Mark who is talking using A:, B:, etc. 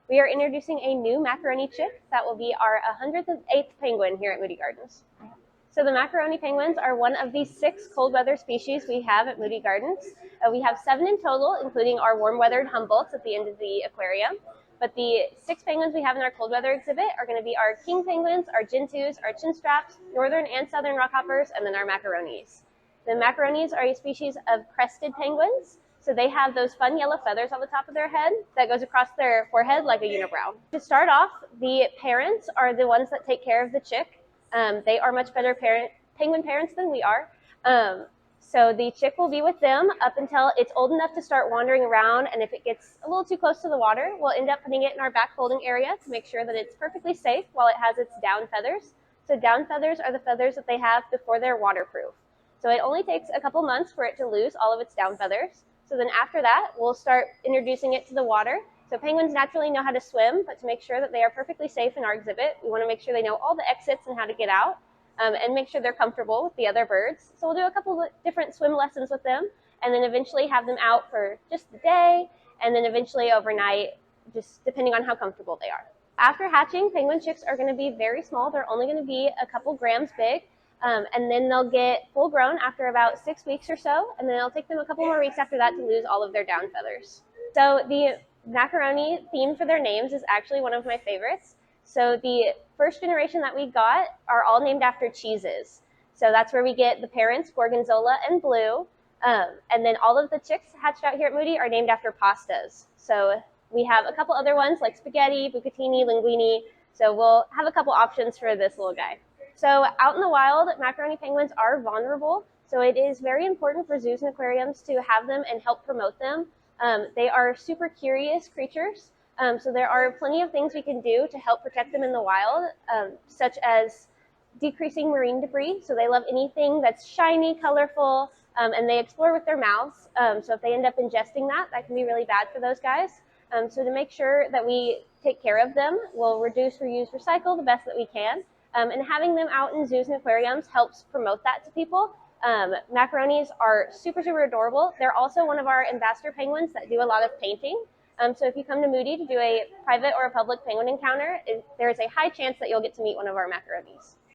A: we are introducing a new macaroni chick that will be our 108th penguin here at Moody Gardens. So the macaroni penguins are one of the 6 cold weather species we have at Moody Gardens. We have 7 in total, including our warm weathered Humboldts at the end of the aquarium. But the 6 penguins we have in our cold weather exhibit are going to be our king penguins, our gentoos, our chinstraps, northern and southern rockhoppers, and then our macaronis. The macaronis are a species of crested penguins. So they have those fun yellow feathers on the top of their head that goes across their forehead like a unibrow. To start off, the parents are the ones that take care of the chick. They are much better penguin parents than we are. So the chick will be with them up until it's old enough to start wandering around, and if it gets a little too close to the water, we'll end up putting it in our back folding area to make sure that it's perfectly safe while it has its down feathers. So down feathers are the feathers that they have before they're waterproof. So it only takes a couple months for it to lose all of its down feathers. So then after that, we'll start introducing it to the water. So penguins naturally know how to swim, but to make sure that they are perfectly safe in our exhibit, we want to make sure they know all the exits and how to get out, and make sure they're comfortable with the other birds. So we'll do a couple of different swim lessons with them, and then eventually have them out for just the day, and then eventually overnight, just depending on how comfortable they are. After hatching, penguin chicks are going to be very small. They're only going to be a couple grams big. And then they'll get full grown after about 6 weeks or so, and then it'll take them a couple more weeks after that to lose all of their down feathers. So the macaroni theme for their names is actually one of my favorites. So the first generation that we got are all named after cheeses. So that's where we get the parents, Gorgonzola and Blue. And then all of the chicks hatched out here at Moody are named after pastas. So we have a couple other ones like spaghetti, bucatini, linguine. So we'll have a couple options for this little guy. So out in the wild, macaroni penguins are vulnerable, so it is very important for zoos and aquariums to have them and help promote them. They are super curious creatures, so there are plenty of things we can do to help protect them in the wild, such as decreasing marine debris. So they love anything that's shiny, colorful, and they explore with their mouths. So if they end up ingesting that, that can be really bad for those guys. So to make sure that we take care of them, we'll reduce, reuse, recycle the best that we can. And having them out in zoos and aquariums helps promote that to people. Macaronis are super, super adorable. They're also one of our ambassador penguins that do a lot of painting. So if you come to Moody to do a private or a public penguin encounter, there is a high chance that you'll get to meet one of our macaronis.